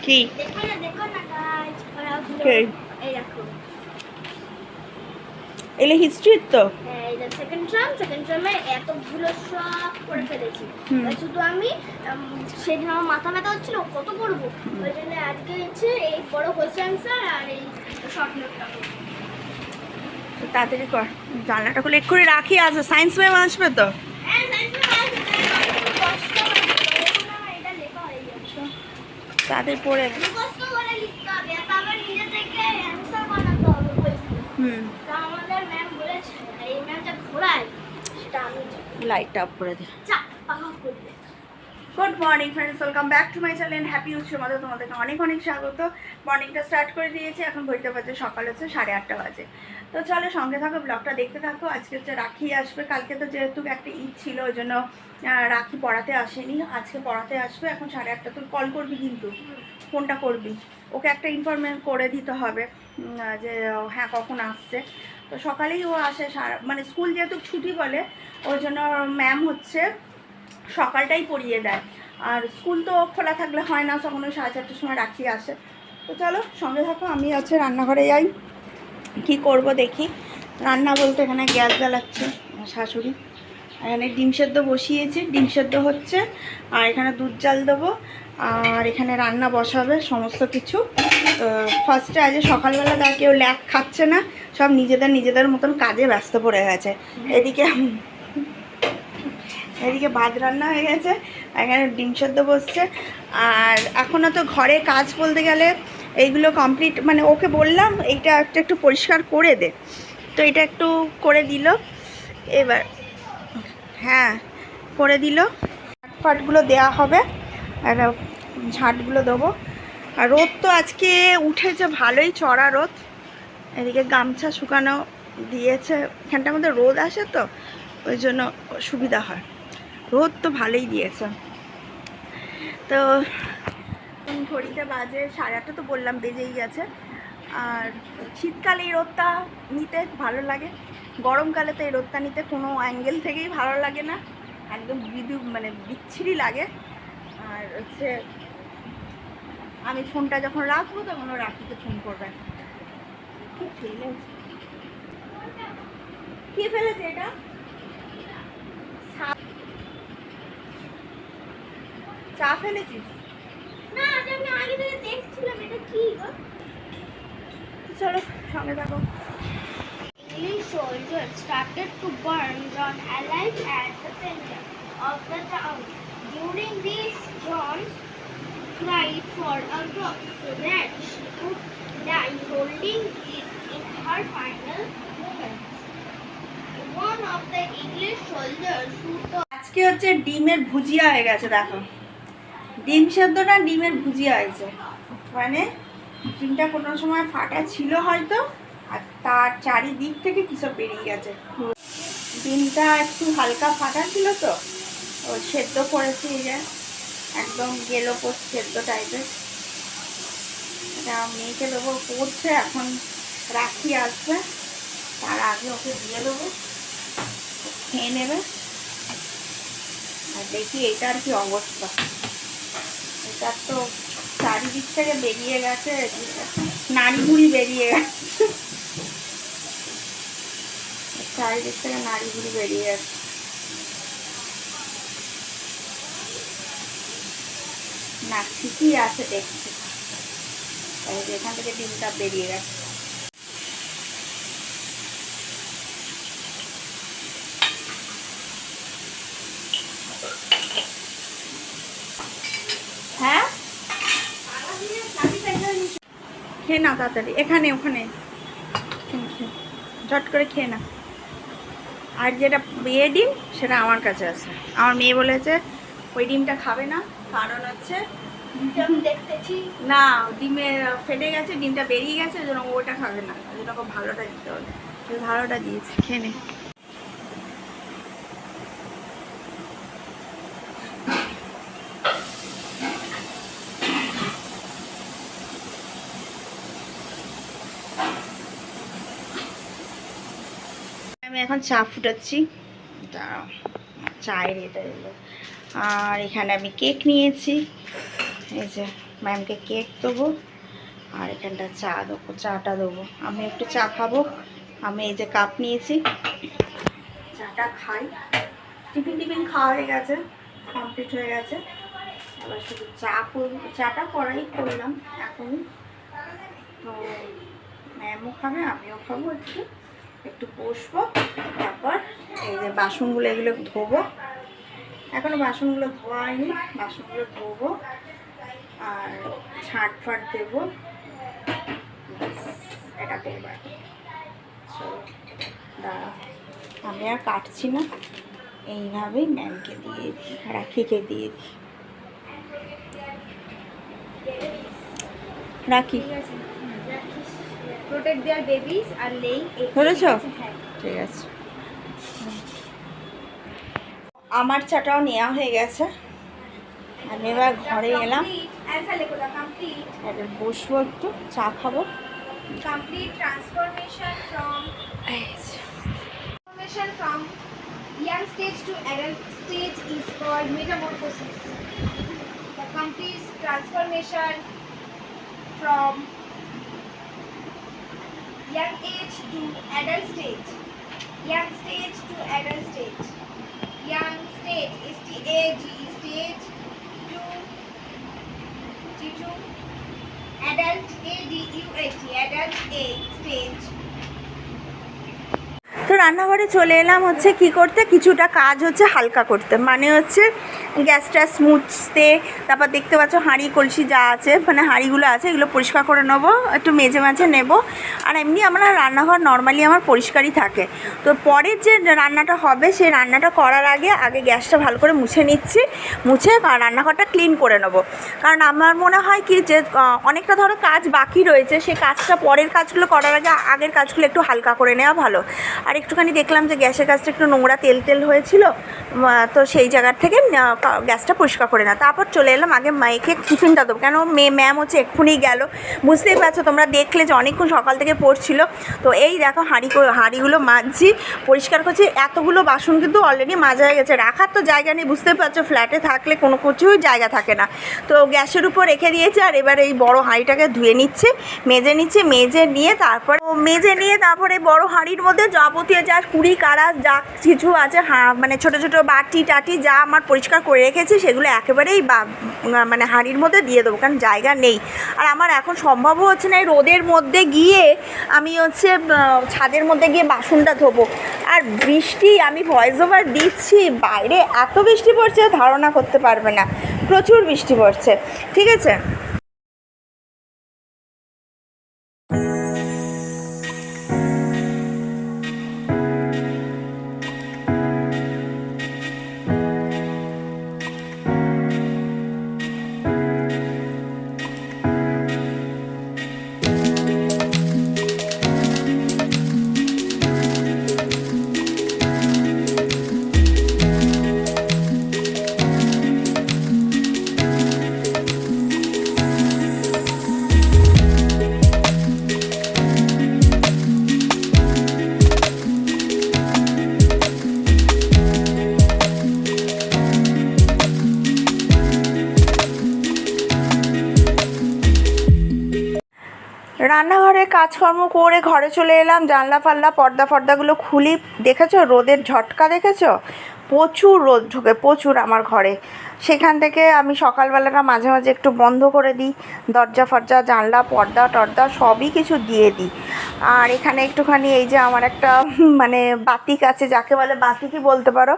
কি দেখো না গাইস, Okay. এই দেখো। এলে হিস্ট্রির তো এই যে সেকেন্ড টার্মে এতগুলো সব করে ফেলেছি। শুধু আমি সেদিন আমার মাথা ব্যথা হচ্ছিল কত পড়বো, ওই জন্য আজকে হচ্ছে এই বড় কোয়েশ্চেন আনসার আর এই শর্ট নোটটা। তাড়াতাড়ি কর, জানলাটা খুলে করে রাখি। আছে সায়েন্স ম্যাম আসবে তো, হ্যাঁ কষ্ট হবে, এটা লেখা হয়ে যাচ্ছে। তাড়াতাড়ি পড়ে। কষ্ট করে লিখতে হবে, তারপর নিজে থেকে অ্যানসার বানাতে হবে বইগুলো। তা আমাদের ম্যাম বলেছে এই ম্যামটা ঘোরায় সেটা আমি লাইটটা অফ করে দে। চাপ পাকা করে দে। Good morning friends, welcome back to my channel happy উৎসব মধ্যে তোমাদেরকে অনেক অনেক স্বাগত। মর্নিংটা স্টার্ট করে দিয়েছি, এখন ঘড়িতে বাজে সকাল হচ্ছে 8:30 বাজে। তো চলো সঙ্গে থাকো, ব্লগটা দেখতে থাকো। আজকে হচ্ছে রাখি আসবে, কালকে তো যেহেতু একটা ঈদ ছিল ওই জন্য রাখি পড়াতে আসেনি, আজকে পড়াতে আসবে। এখন 8:30 তুই কল করবি, কিন্তু ফোনটা করবি, ওকে একটা ইনফরমেশন করে দিতে হবে যে হ্যাঁ কখন আসছে। তো সকালেই ও আসে, মানে স্কুল যেহেতু ছুটি বলে ওই জন্য ম্যাম হচ্ছে সকালটাই পড়িয়ে দেয়, আর স্কুল তো খোলা থাকলে হয় না, তখন ওই 4:30টার সময় রাখি আসে। তো চলো সঙ্গে থাকো, আমি আছে রান্নাঘরে যাই, কি করব দেখি। রান্না বলতে এখানে গ্যাস জ্বালাচ্ছে আমার শাশুড়ি, এখানে ডিম সেদ্ধ বসিয়েছি, ডিম সেদ্ধ হচ্ছে, আর এখানে দুধ জাল দেবো, আর এখানে রান্না বসাবে সমস্ত কিছু। ফার্স্টে আজ সকালবেলা তার কেউ ল্যাক খাচ্ছে না, সব নিজেদের মতন কাজে ব্যস্ত পড়ে গেছে। এদিকে ভাত রান্না হয়ে গেছে, এখানে ডিম সেদ্ধ বসছে। আর এখনও তো ঘরে কাজ বলতে গেলে এইগুলো কমপ্লিট, মানে ওকে বললাম এইটা একটু পরিষ্কার করে দে, তো এটা একটু করে দিল এবার, হ্যাঁ করে দিল। ফাটগুলো দেওয়া হবে আর ঝাঁটগুলো দেবো। আর রোদ তো আজকে উঠেছে ভালোই, চড়া রোদ। এদিকে গামছা শুকানো দিয়েছে, এখানটার মধ্যে রোদ আসে তো ওই জন্য সুবিধা হয়, রোদ তো ভালোই দিয়েছে। তো ঘড়িতে বাজে 8:30, তো বললাম বেজেই গেছে। আর শীতকালে এই রোদটা নিতে ভালো লাগে, গরমকালে তো এই রোদটা নিতে কোনো অ্যাঙ্গেল থেকেই ভালো লাগে না, একদম মানে বিচ্ছিরি লাগে। আর হচ্ছে আমি ফোনটা যখন রাখবো তখন ও রাখিতে ফোন করবে। কি ফেলেছে এটা? চা ফেলেছিস? না আমি আগে থেকে দেখছিলাম এটা কি গো। চলো সঙ্গে থাকো। English soldiers started to burn John alive at the center of the town. During this, John cried for a drop so that she could die holding it in her final moments. One of the English soldiers who আজকে হচ্ছে ডিমের ভুজিয়া হয়ে গেছে, দেখো ডিম সেদ্ধ না ডিমের ভুজিয়া হয়েছে। মানে ডিমটা কোনো সময় ফাটা ছিল হয়তো, আর তার চারিদিক থেকে কিসব বেরিয়ে গেছে। ডিমটা একটু হালকা ফাটা ছিল তো ও সেদ্ধ করেছি, এই যে একদম গেলো পোস্ট সেদ্ধ টাইপের। এটা মেয়েকে দেবো, পড়ছে এখন, রাখি আসবে তার আগে ওকে দিয়ে দেবো, খেয়ে নেবে। আর দেখি এটার কি অবস্থা, এটা তো চারিদিক থেকে বেরিয়ে গেছে, নাড়ি ভুড়ি বেরিয়ে গেছে, চারিদিক থেকে নাড়ি ভুড়ি বেরিয়ে গেছে। না ঠিকই আছে দেখছি, এখান থেকে ডিমটা বেরিয়ে গেছে। হ্যাঁ খেয়ে না তাড়াতাড়ি, এখানে ওখানে ঝট করে খেয়ে না। আর যেটা বিয়ে ডিম সেটা আমার কাছে আছে, আমার মেয়ে বলেছে ওই ডিমটা খাবে না, কারণ হচ্ছে দেখতেছি না ডিমে ফেটে গেছে, ডিমটা বেরিয়ে গেছে, ওই জন্য ওটা খাবে না, ওই জন্য ভালোটা দিতে হবে, ভালোটা দিয়েছি খেয়ে নে। আমি এখন চা ফুটাচ্ছি, চায়ের এটা এলো। আর এখানে আমি কেক নিয়েছি, এই যে ম্যামকে কেক দেবো, আর এখানটা চা দেবো, চাটা দেবো। আমি একটু চা খাবো, আমি এই যে কাপ নিয়েছি, চাটা খাই। টিফিন খাওয়া হয়ে গেছে, কমপ্লিট হয়ে গেছে। এবার শুধু চা করব, চাটা করাই করলাম এখনই। তো ম্যামও খাবে, আমিও খাবো, একটু একটু বসবো। তারপর এই যে বাসনগুলো, এগুলো ধোবো। এখনো বাসনগুলো ধোয়া হয়নি, বাসনগুলো ধোবো আর ছাঁট ফাট দেবো, এটা করবো। দাঁড়া, আমি আর কাটছি না, এইভাবেই ম্যামকে দিয়ে দিই, রাখিকে দিয়ে দিই। রাখি, Protect their babies are laying eggs. ধরেছ? ঠিক আছে। আমার চাটাও নেওয়া হয়ে গেছে, আমি এবার ঘরে এলাম, এবার বসবো, একটু চা খাবো। Complete transformation from young stage to adult stage is called metamorphosis. The complete transformation from young age to adult stage, young stage to adult stage, young stage stage stage to adult adult stage. তো রান্নাঘরে চলে এলাম হচ্ছে কি করতে, কিছুটা কাজ হচ্ছে হালকা করতে, মানে হচ্ছে গ্যাসটা মুছতে। তারপর দেখতে পাচ্ছ হাঁড়ি কলসি যা আছে, মানে হাঁড়িগুলো আছে, এগুলো পরিষ্কার করে নেবো, একটু মেজে মাঝে নেব। আর এমনি আমার রান্নাঘর নর্মালি আমার পরিষ্কারই থাকে। তো পরের যে রান্নাটা হবে, সেই রান্নাটা করার আগে গ্যাসটা ভালো করে মুছে নিচ্ছি, মুছে রান্নাঘরটা ক্লিন করে নেব। কারণ আমার মনে হয় কি যে অনেকটা ধরো কাজ বাকি রয়েছে, সেই কাজটা পরের কাজগুলো করার আগে আগের কাজগুলো একটু হালকা করে নেওয়া ভালো। আর একটুখানি দেখলাম যে গ্যাসের কাজটা একটু নোংরা তেল হয়েছিল, তো সেই জায়গার থেকে গ্যাসটা পরিষ্কার করে না। তারপর চলে এলাম আগে মাইকে টিফিনটা দেবো, কেন ম্যাম হচ্ছে এক্ষুনি গেল, বুঝতেই পারছো, তোমরা দেখলে যে অনেকক্ষণ সকাল থেকে পড়ছিল। তো এই দেখো হাঁড়িগুলো মাজছি, পরিষ্কার করছি। এতগুলো বাসন কিন্তু অলরেডি মাজা হয়ে গেছে, রাখার তো জায়গা নেই, বুঝতেই পারছো, ফ্ল্যাটে থাকলে কোনো কিছুই জায়গা থাকে না। তো গ্যাসের উপর রেখে দিয়েছি, আর এবার এই বড় হাঁড়িটাকে ধুয়ে নিচ্ছি, মেজে নিয়ে তারপরে বড় হাঁড়ির মধ্যে যাবতীয় যা কুড়ি কাড়া যা কিছু আছে, মানে ছোটো ছোটো বাটি টাটি যা আমার পরিষ্কার করে রেখেছি, সেগুলো একেবারেই মানে হাঁড়ির মধ্যে দিয়ে দেবো, কারণ জায়গা নেই। আর আমার এখন সম্ভবও হচ্ছে না এই রোদের মধ্যে গিয়ে আমি হচ্ছে ছাদের মধ্যে গিয়ে বাসনটা ধোবো। আর বৃষ্টি, আমি ভয়েস ওভার দিচ্ছি, বাইরে এত বৃষ্টি পড়ছে ধারণা করতে পারবে না, প্রচুর বৃষ্টি পড়ছে। ঠিক আছে, রান্নাঘরে কাজকর্ম করে ঘরে চলে এলাম, জানলা ফাল্লা পর্দাগুলো খুলি। দেখেছো রোদের ঝটকা, দেখেছো প্রচুর রোদ ঢোকে, প্রচুর আমার ঘরে। সেখান থেকে আমি সকালবেলাটা মাঝে মাঝে একটু বন্ধ করে দিই, দরজা ফরজা জানলা পর্দা সবই কিছু দিয়ে দিই। আর এখানে একটুখানি এই যে আমার একটা মানে বাতিক আছে, যাকে বলে বাতিকই বলতে পারো।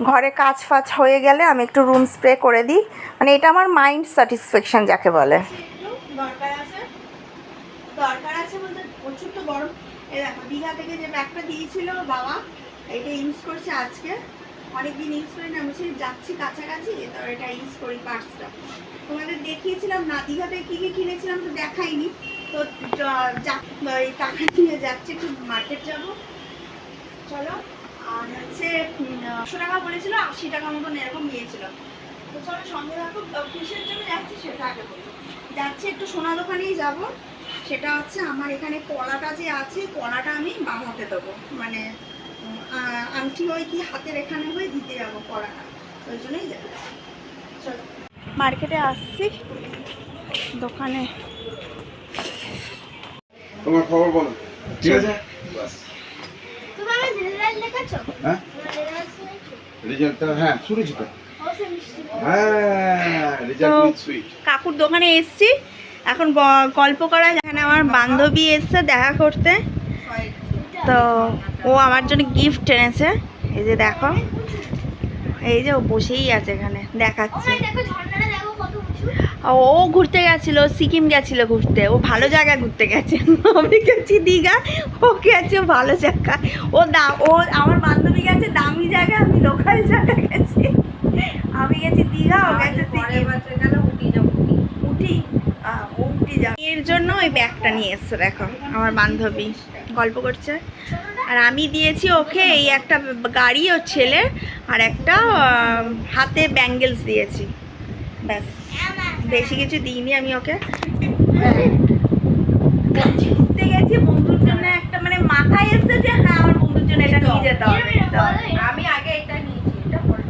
ঘরে কাজ ফাজ হয়ে গেলে আমি একটু রুম স্প্রে করে দিই, মানে এটা আমার মাইন্ড স্যাটিসফ্যাকশন যাকে বলে। দরকার আছে বলতে প্রচুর তো গরম। এই দেখো দীঘা থেকে যে ব্যাগটা দিয়েছিল বাবা, এটা ইউজ করছে আজকে, অনেকদিন ইউজ করি না, আমি যাচ্ছি কাছাকাছি, তো এটা ইউজ করি পার্সটা। তোমাদের দেখিয়েছিলাম না দীঘা থেকে কী কী কিনেছিলাম, তো দেখাইনি। তো এই টাকা নিয়ে যাচ্ছি, একটু মার্কেট যাব, চলো। আর হচ্ছে 100 টাকা বলেছিল, 80 টাকা মতন এরকম নিয়েছিল। তো চলো সঙ্গে রাখো। কিসের জন্য যাচ্ছি সেটা আগে বলি। যাচ্ছি একটু সোনা দোকানেই যাব, সেটা হচ্ছে আমার এখানে কলাটা যে আছে, কলাটা আমি বাঁধাতে দেবো, মানে আংটি হয় কি হাতের এখানে হয়ে দিতে যাবো কলাটা, ওই জন্যই যাবো। চলো মার্কেটে আসছি, দোকানে তোমার খবর বলো, ঠিক আছে? তুমি আমার রেজাল্ট দেখেছো? হ্যাঁ, তোমার রেজাল্ট শুনেছো? রেজাল্টটা হ্যাঁ শুনেছি তো। ও সে মিষ্টি। হ্যাঁ, রেজাল্ট তো- উইথ সুইট। কাকুর দোকানে এসছি, এখন গল্প করা। এখানে আমার বান্ধবী এসছে দেখা করতে, তো ও আমার জন্য গিফট এনেছে। এই যে দেখো, এই যে ও বসেই আছে এখানে ও দেখাচ্ছে। ভাই দেখো ঝর্ণাটা দেখো কত উঁচু। ও ঘুরতে গেছিল, সিকিম গেছিল ঘুরতে। ও ভালো জায়গায় ঘুরতে গেছে। আমি গেছি দীঘা, ও গেছে ভালো জায়গায়। ও আমার বান্ধবী গেছে দামি জায়গায়, আমি লোকাল জায়গায় গেছি। আমি গেছি দীঘা, ও গেছে সিকিম। উঠি ও উঠি যাবে এর জন্য ওই ব্যাগটা নিয়ে এসছে। দেখো আমার বান্ধবী গল্প করছে, আর আমি দিয়েছি ওকে এই একটা গাড়ি ওর ছেলে, আর একটা হাতে ব্যাঙ্গেলস দিয়েছি, ব্যাস। বেশি কিছু দিইনি আমি ওকে। ঘুরতে গেছি বন্ধুর জন্য একটা, মানে মাথায় এসছে যে হ্যাঁ আমার বন্ধুর জন্য এটা নিয়ে যেতে হবে। তো আমি আগে এটা নিয়েছি, এটা পরে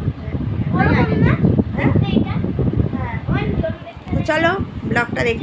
বলো না হ্যাঁ? এটা। হ্যাঁ। আমার ভিডিওটা দেখতে তো চলো ব্লগটা দেখি।